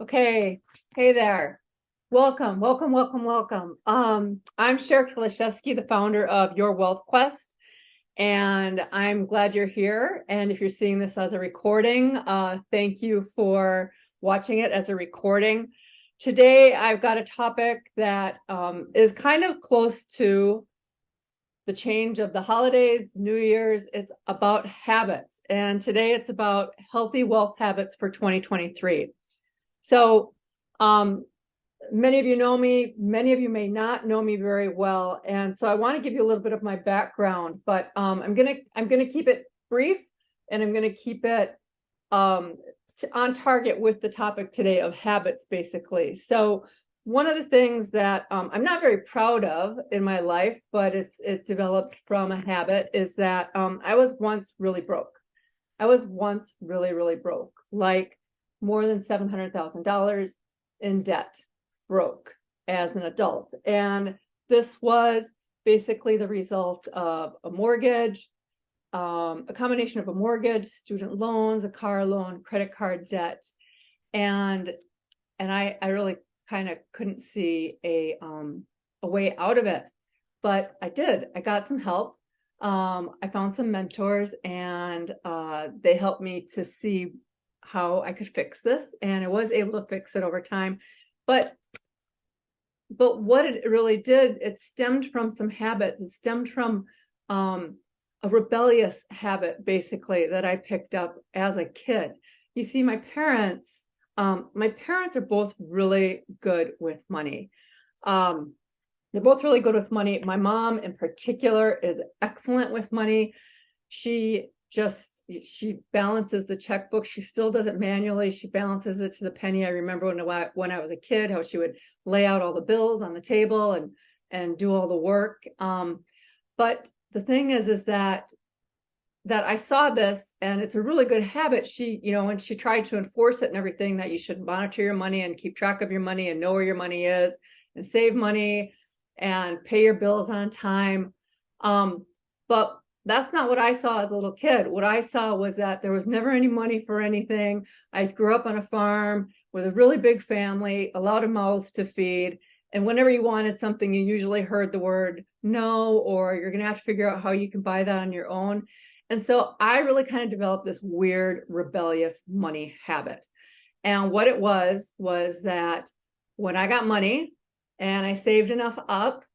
Okay, hey there. Welcome, welcome, welcome, welcome. I'm Cher Kilashevsky, the founder of Your Wealth Quest, and I'm glad you're here. And if you're seeing this as a recording, thank you for watching it as a recording. Today, I've got a topic that is kind of close to the change of the holidays, New Year's. It's about habits, and today it's about healthy wealth habits for 2023. So, many of you know me, many of you may not know me very well, and so I want to give you a little bit of my background, but I'm gonna keep it brief, and I'm gonna keep it on target with the topic today of habits, basically. So one of the things that I'm not very proud of in my life, but it developed from a habit, is that I was once really broke. I was once really, really broke, like more than $700,000 in debt, broke as an adult. And this was basically the result of a mortgage, a combination of a mortgage, student loans, a car loan, credit card debt. And I really kind of couldn't see a way out of it. But I did. I got some help. I found some mentors, and they helped me to see how I could fix this, and I was able to fix it over time. But what it really did, it stemmed from some habits. It stemmed from a rebellious habit, basically, that I picked up as a kid. You see, my parents are both really good with money. They're both really good with money. My mom in particular is excellent with money. She balances the checkbook. She still does it manually. She balances it to the penny. I remember when I was a kid, how she would lay out all the bills on the table and do all the work. But the thing is that I saw this, and it's a really good habit. When she tried to enforce it and everything, that you should monitor your money and keep track of your money and know where your money is and save money and pay your bills on time. But that's not what I saw as a little kid. What I saw was that there was never any money for anything. I grew up on a farm with a really big family, a lot of mouths to feed. And whenever you wanted something, you usually heard the word no, or you're going to have to figure out how you can buy that on your own. And so I really kind of developed this weird, rebellious money habit. And what it was that when I got money and I saved enough up,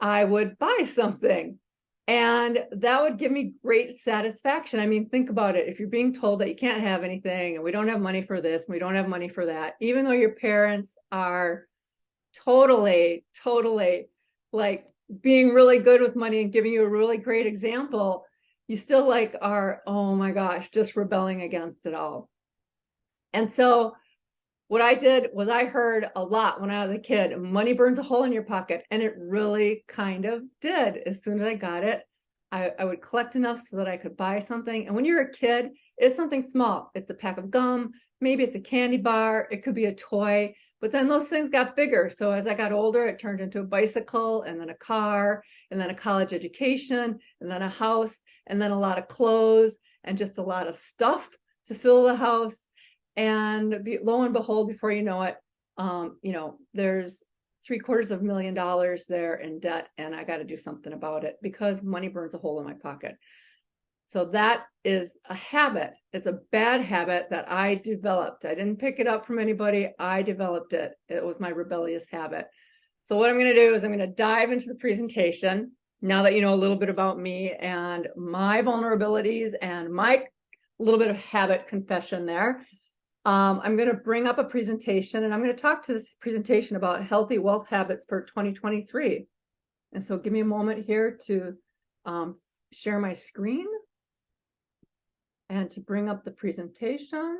I would buy something. And that would give me great satisfaction. I mean, think about it. If you're being told that you can't have anything, and we don't have money for this, and we don't have money for that, even though your parents are totally like being really good with money and giving you a really great example, you still are, oh my gosh, just rebelling against it all. And so what I did was, I heard a lot when I was a kid, money burns a hole in your pocket. And it really kind of did. As soon as I got it, I would collect enough so that I could buy something. And when you're a kid, it's something small. It's a pack of gum, maybe it's a candy bar, it could be a toy. But then those things got bigger. So as I got older, it turned into a bicycle, and then a car, and then a college education, and then a house, and then a lot of clothes, and just a lot of stuff to fill the house. And lo and behold, before you know it, there's $750,000 there in debt, and I got to do something about it because money burns a hole in my pocket. So that is a habit. It's a bad habit that I developed. I didn't pick it up from anybody. I developed it. It was my rebellious habit. So what I'm going to do is I'm going to dive into the presentation now that you know a little bit about me and my vulnerabilities and my little bit of habit confession there. I'm going to bring up a presentation, and I'm going to talk to this presentation about healthy wealth habits for 2023. And so give me a moment here to share my screen and to bring up the presentation.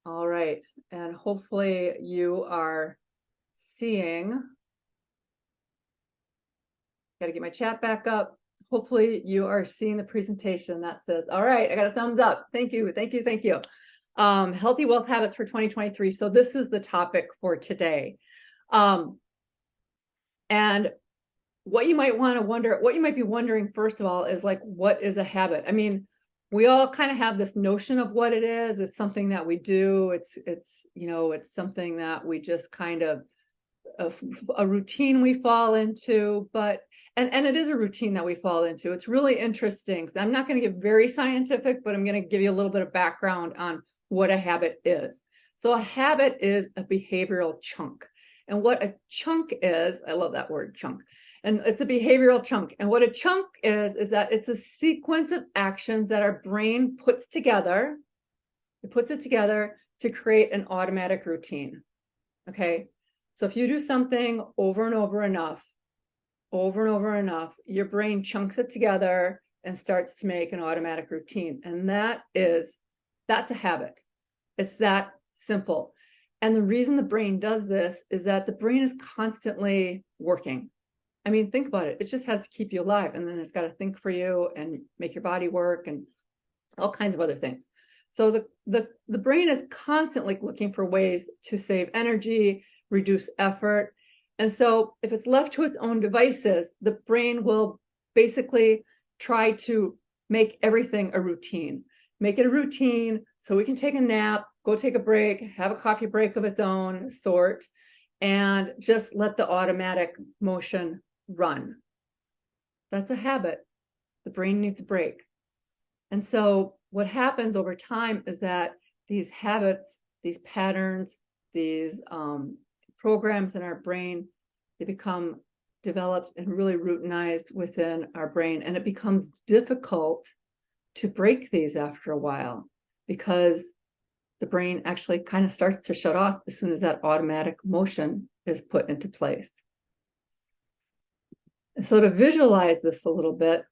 All right, and hopefully you are seeing. Got to get my chat back up. Hopefully you are seeing the presentation that says, all right, I got a thumbs up. Thank you. Healthy wealth habits for 2023. So this is the topic for today. And what you might want to wonder, what you might be wondering, first of all, is like, what is a habit? I mean, we all kind of have this notion of what it is. It's something that we do. It's something that we just kind of, a routine we fall into, but and it is a routine that we fall into. It's really interesting. I'm not going to get very scientific, but I'm going to give you a little bit of background on what a habit is. So a habit is a behavioral chunk. And what a chunk is, I love that word, chunk. And it's a behavioral chunk. And what a chunk is that it's a sequence of actions that our brain puts together. It puts it together to create an automatic routine. Okay. So if you do something over and over enough, your brain chunks it together and starts to make an automatic routine. And that's a habit. It's that simple. And the reason the brain does this is that the brain is constantly working. I mean, think about it. It just has to keep you alive. And then it's got to think for you and make your body work and all kinds of other things. So the brain is constantly looking for ways to save energy, reduce effort. And so if it's left to its own devices, the brain will basically try to make everything a routine. Make it a routine so we can take a nap, go take a break, have a coffee break of its own sort, and just let the automatic motion run. That's a habit. The brain needs a break. And so what happens over time is that these habits, these patterns, these programs in our brain, they become developed and really routinized within our brain. And it becomes difficult to break these after a while because the brain actually kind of starts to shut off as soon as that automatic motion is put into place. And so to visualize this a little bit,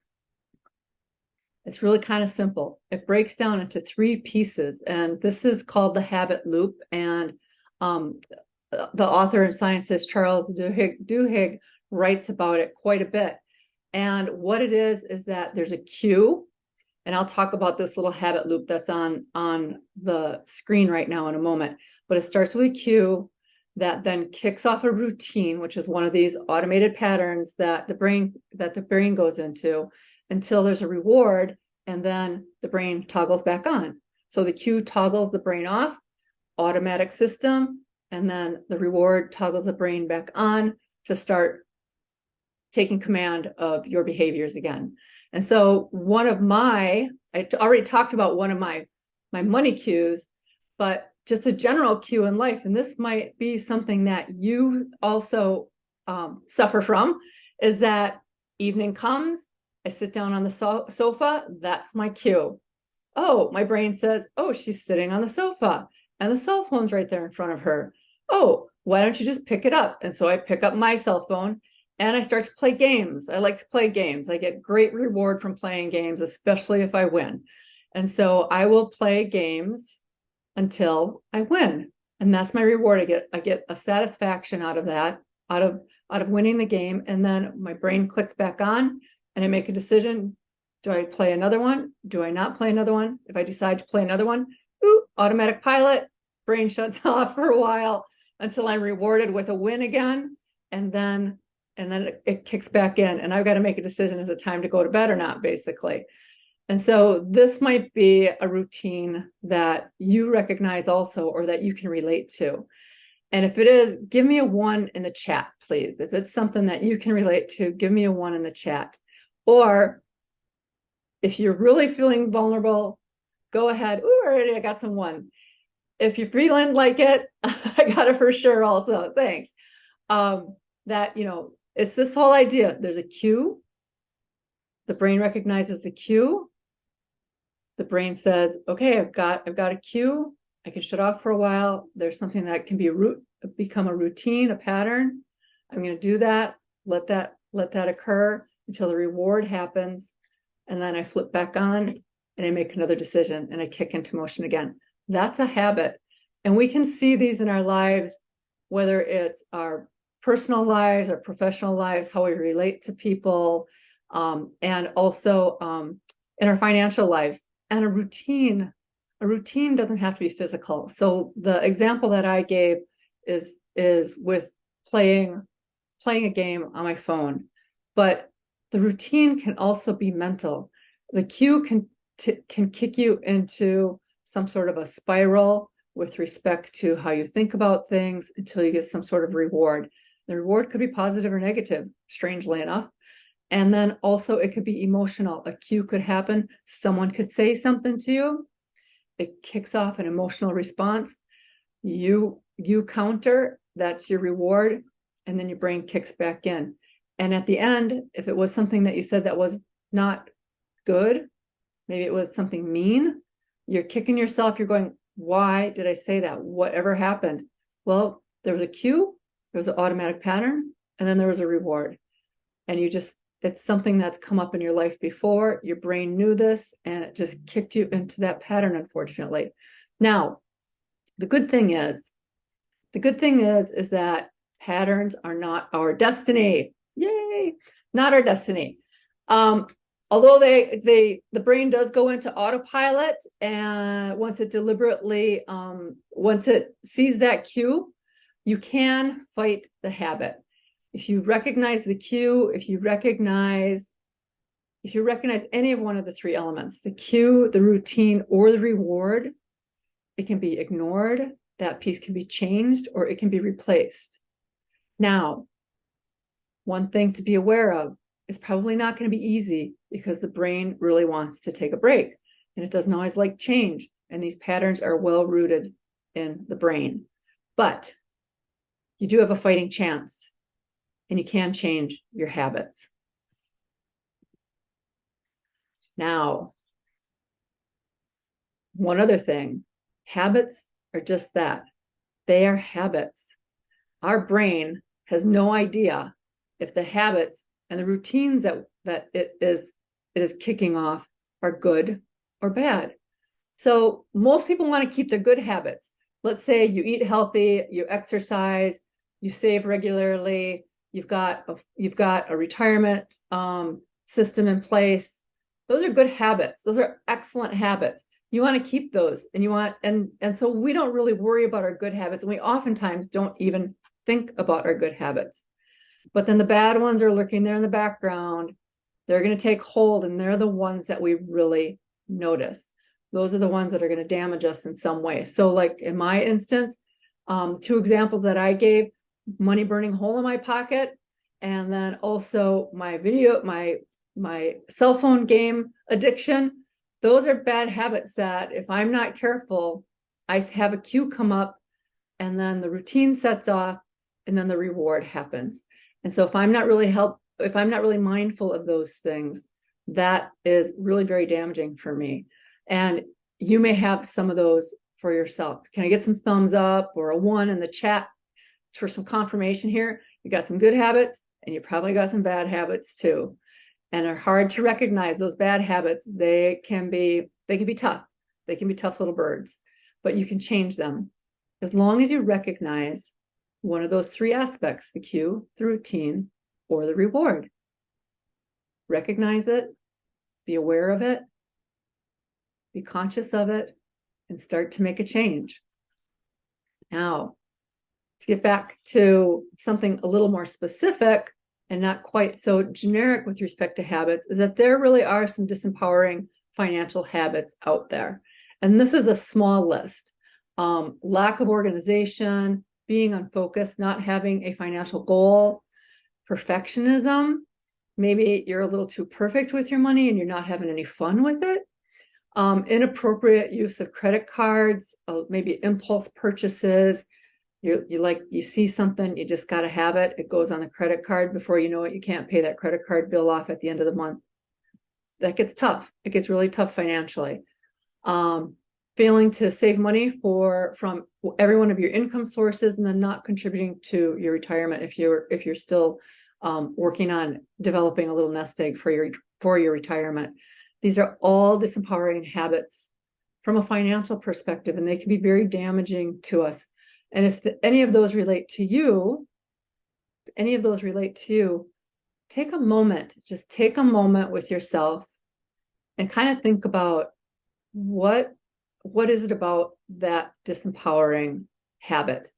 it's really kind of simple. It breaks down into 3 pieces, and this is called the habit loop. And the author and scientist Charles Duhigg writes about it quite a bit. And what it is that there's a cue, and I'll talk about this little habit loop that's on the screen right now in a moment. But it starts with a cue that then kicks off a routine, which is one of these automated patterns that the brain goes into until there's a reward, and then the brain toggles back on. So the cue toggles the brain off, automatic system, and then the reward toggles the brain back on to start taking command of your behaviors again. And so I already talked about one of my money cues, but just a general cue in life, and this might be something that you also suffer from, is that evening comes, I sit down on the sofa, that's my cue. Oh, my brain says, oh, she's sitting on the sofa and the cell phone's right there in front of her. Oh, why don't you just pick it up? And so I pick up my cell phone and I start to play games. I like to play games. I get great reward from playing games, especially if I win. And so I will play games until I win. And that's my reward. I get a satisfaction out of that, out of winning the game. And then my brain clicks back on and I make a decision. Do I play another one? Do I not play another one? If I decide to play another one, automatic pilot, brain shuts off for a while until I'm rewarded with a win again. And then it kicks back in. And I've got to make a decision, is it time to go to bed or not, basically. And so this might be a routine that you recognize also, or that you can relate to. And if it is, give me a 1 in the chat, please. If it's something that you can relate to, give me a 1 in the chat. Or if you're really feeling vulnerable, go ahead. Ooh, already I got some 1. If you're feeling like it, I got it for sure also. Thanks. It's this whole idea. There's a cue. The brain recognizes the cue. The brain says, okay, I've got a cue. I can shut off for a while. There's something that can become a routine, a pattern. I'm going to do that. Let that occur until the reward happens. And then I flip back on and I make another decision and I kick into motion again. That's a habit. And we can see these in our lives, whether it's our personal lives, our professional lives, how we relate to people, and also in our financial lives. And a routine doesn't have to be physical. So the example that I gave is with playing a game on my phone. But the routine can also be mental. The cue can kick you into some sort of a spiral with respect to how you think about things until you get some sort of reward. The reward could be positive or negative, strangely enough. And then also it could be emotional. A cue could happen. Someone could say something to you. It kicks off an emotional response. You counter, that's your reward, and then your brain kicks back in. And at the end, if it was something that you said that was not good, maybe it was something mean, you're kicking yourself. You're going, why did I say that? Whatever happened? Well, there was a cue, there was an automatic pattern, and then there was a reward. And it's something that's come up in your life before. Your brain knew this, and it just kicked you into that pattern, unfortunately. Now, the good thing is that patterns are not our destiny. Yay, not our destiny. Although the brain does go into autopilot, and once it sees that cue, you can fight the habit. If you recognize the cue, if you recognize any of one of the three elements, the cue, the routine, or the reward, it can be ignored, that piece can be changed, or it can be replaced. Now, one thing to be aware of, is probably not going to be easy because the brain really wants to take a break, and it doesn't always like change. And these patterns are well rooted in the brain, but you do have a fighting chance, and you can change your habits. Now, one other thing, habits are just that. They are habits. Our brain has no idea if the habits and the routines that it is kicking off are good or bad. So most people want to keep their good habits. Let's say you eat healthy, you exercise, you save regularly, you've got a retirement system in place. Those are good habits. Those are excellent habits. You want to keep those, and so we don't really worry about our good habits, and we oftentimes don't even think about our good habits. But then the bad ones are lurking there in the background. They're going to take hold, and they're the ones that we really notice. Those are the ones that are going to damage us in some way. So like in my instance, two examples that I gave, money burning hole in my pocket, and then also my cell phone game addiction. Those are bad habits that if I'm not careful, I have a cue come up, and then the routine sets off, and then the reward happens. And so if I'm not really mindful of those things, that is really very damaging for me. And you may have some of those for yourself. Can I get some thumbs up or a 1 in the chat for some confirmation here? You got some good habits, and you probably got some bad habits too. And they're hard to recognize. Those bad habits, they can be tough. They can be tough little birds, but you can change them as long as you recognize one of those three aspects: the cue, the routine, or the reward. Recognize it, be aware of it, be conscious of it, and start to make a change. Now, to get back to something a little more specific and not quite so generic with respect to habits, is that there really are some disempowering financial habits out there. And this is a small list. Lack of organization, being unfocused, not having a financial goal, perfectionism, maybe you're a little too perfect with your money and you're not having any fun with it, inappropriate use of credit cards, maybe impulse purchases. You see something, you just got to have it. It goes on the credit card. Before you know it, you can't pay that credit card bill off at the end of the month. That gets tough. It gets really tough financially. Failing to save money from every one of your income sources, and then not contributing to your retirement if you're still working on developing a little nest egg for your retirement. These are all disempowering habits from a financial perspective, and they can be very damaging to us. And if any of those relate to you, take a moment with yourself and kind of think about what is it about that disempowering habit?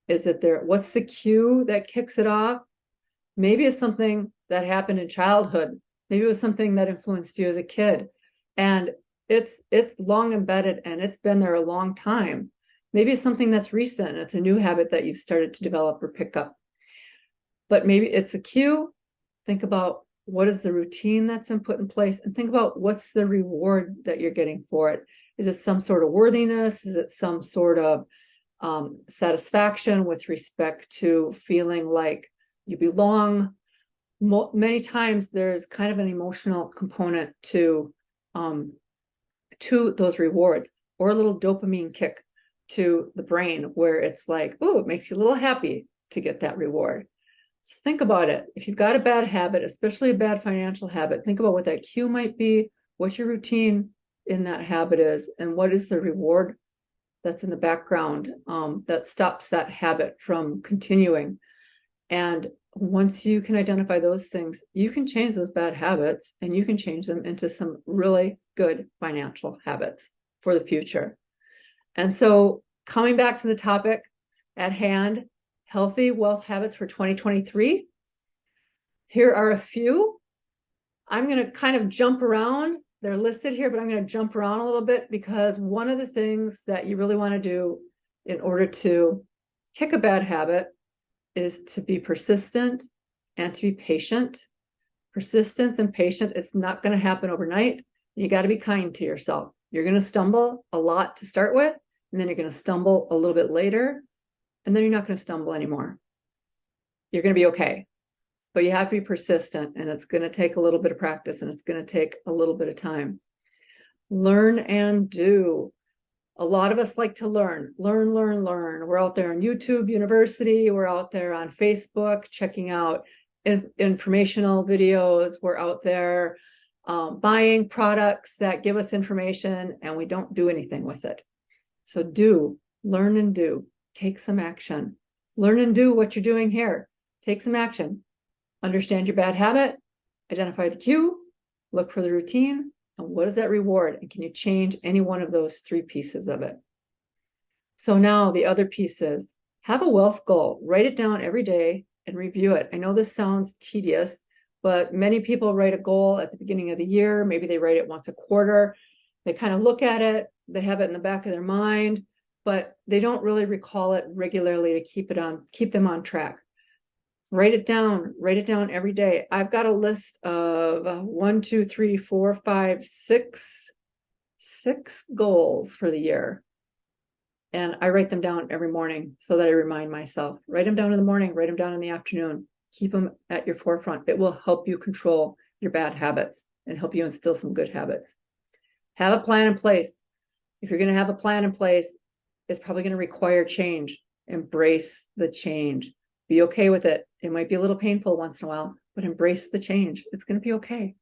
Is it there? What's the cue that kicks it off? Maybe it's something that happened in childhood. Maybe it was something that influenced you as a kid. And it's long embedded and it's been there a long time. Maybe it's something that's recent. It's a new habit that you've started to develop or pick up. But maybe it's a cue. Think about what is the routine that's been put in place, and think about what's the reward that you're getting for it. Is it some sort of worthiness? Is it some sort of satisfaction with respect to feeling like you belong? Many times there's kind of an emotional component to those rewards, or a little dopamine kick to the brain where it's like, oh, it makes you a little happy to get that reward. So think about it. If you've got a bad habit, especially a bad financial habit, think about what that cue might be, what your routine in that habit is, and what is the reward that's in the background that stops that habit from continuing. And once you can identify those things, you can change those bad habits and you can change them into some really good financial habits for the future. And so coming back to the topic at hand, healthy wealth habits for 2023. Here are a few. I'm going to kind of jump around. They're listed here, but I'm going to jump around a little bit because one of the things that you really want to do in order to kick a bad habit is to be persistent and to be patient. Persistence and patience, it's not going to happen overnight. You got to be kind to yourself. You're going to stumble a lot to start with, and then you're going to stumble a little bit later, and then you're not going to stumble anymore. You're going to be okay. But you have to be persistent, and it's going to take a little bit of practice, and it's going to take a little bit of time. Learn and do. A lot of us like to learn. We're out there on YouTube University. We're out there on Facebook checking out informational videos. We're out there buying products that give us information, and we don't do anything with it. So do, learn and do. Take some action. Learn and do what you're doing here. Take some action. Understand your bad habit. Identify the cue. Look for the routine. And what is that reward? And can you change any one of those three pieces of it? So now the other piece is have a wealth goal. Write it down every day and review it. I know this sounds tedious, but many people write a goal at the beginning of the year. Maybe they write it once a quarter. They kind of look at it. They have it in the back of their mind, but they don't really recall it regularly to keep them on track. Write it down every day. I've got a list of 1, 2, 3, 4, 5, 6 goals for the year. And I write them down every morning so that I remind myself. Write them down in the morning, write them down in the afternoon. Keep them at your forefront. It will help you control your bad habits and help you instill some good habits. Have a plan in place. If you're going to have a plan in place, it's probably going to require change. Embrace the change. Be okay with it. It might be a little painful once in a while, but embrace the change. It's going to be okay.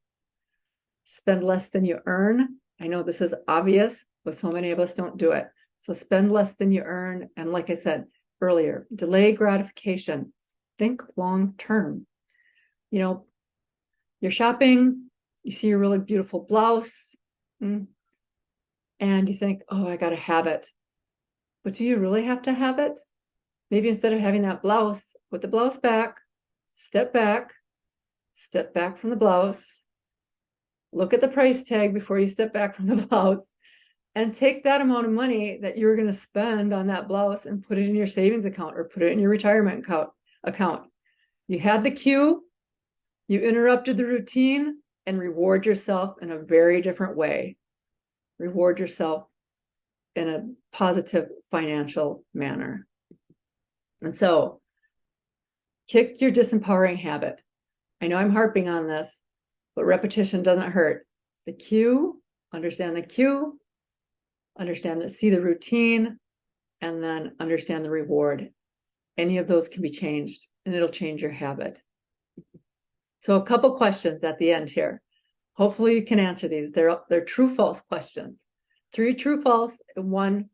Spend less than you earn. I know this is obvious, but so many of us don't do it. So spend less than you earn. And like I said earlier, delay gratification. Think long term. You know, you're shopping, you see a really beautiful blouse, and you think, oh, I got to have it. But do you really have to have it? Maybe instead of having that blouse, put the blouse back, step back from the blouse, look at the price tag before you step back from the blouse, and take that amount of money that you're going to spend on that blouse and put it in your savings account or put it in your retirement account. You had the cue, you interrupted the routine, and reward yourself in a very different way. Reward yourself in a positive financial manner. And so, kick your disempowering habit. I know I'm harping on this, but repetition doesn't hurt. The cue, understand the cue, see the routine, and then understand the reward. Any of those can be changed, and it'll change your habit. So a couple questions at the end here. Hopefully you can answer these. They're true-false questions. 3 true-false, and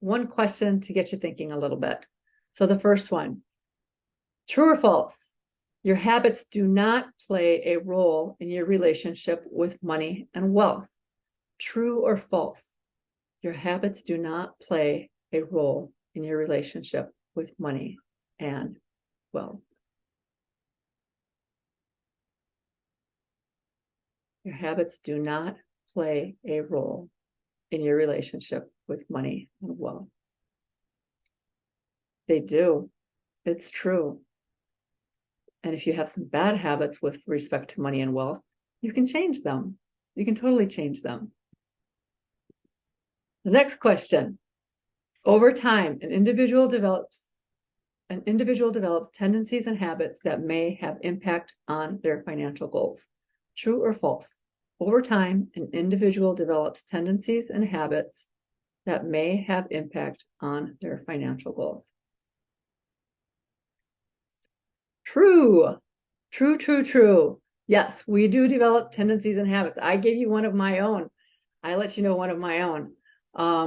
one question to get you thinking a little bit. So the first one, true or false? Your habits do not play a role in your relationship with money and wealth. True or false? Your habits do not play a role in your relationship with money and wealth. Your habits do not play a role in your relationship with money and wealth. They do. It's true. And if you have some bad habits with respect to money and wealth, you can change them. You can totally change them. The next question. Over time, an individual develops tendencies and habits that may have impact on their financial goals. True or false? Over time, an individual develops tendencies and habits that may have impact on their financial goals. True. True, true, true. Yes, we do develop tendencies and habits. I gave you one of my own. I let you know one of my own.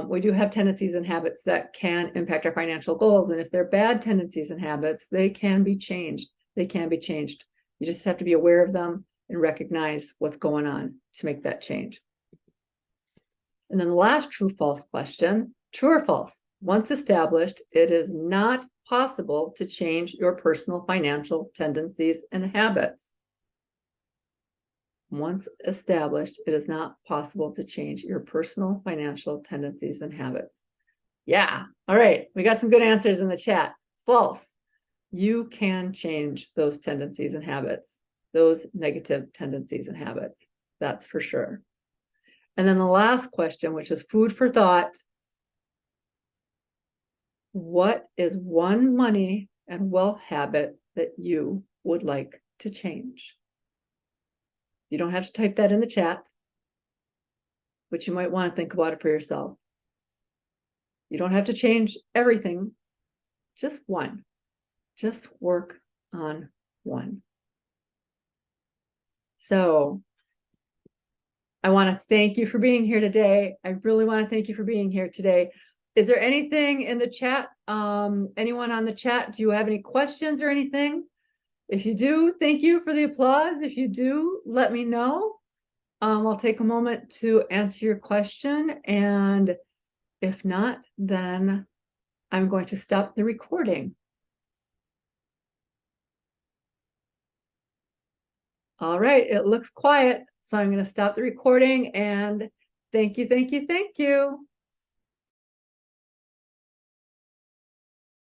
We do have tendencies and habits that can impact our financial goals. And if they're bad tendencies and habits, they can be changed. They can be changed. You just have to be aware of them and recognize what's going on to make that change. And then the last true-false question, true or false? Once established, it is not possible to change your personal financial tendencies and habits. Once established, it is not possible to change your personal financial tendencies and habits. Yeah. All right. We got some good answers in the chat. False. You can change those tendencies and habits, those negative tendencies and habits. That's for sure. And then the last question, which is food for thought. What is one money and wealth habit that you would like to change? You don't have to type that in the chat, but you might want to think about it for yourself. You don't have to change everything, just one. Just work on one. So I want to thank you for being here today. I really want to thank you for being here today. Is there anything in the chat? Anyone on the chat? Do you have any questions or anything? If you do, thank you for the applause. If you do, let me know. I'll take a moment to answer your question. And if not, then I'm going to stop the recording. All right, it looks quiet. So I'm going to stop the recording and thank you, thank you, thank you.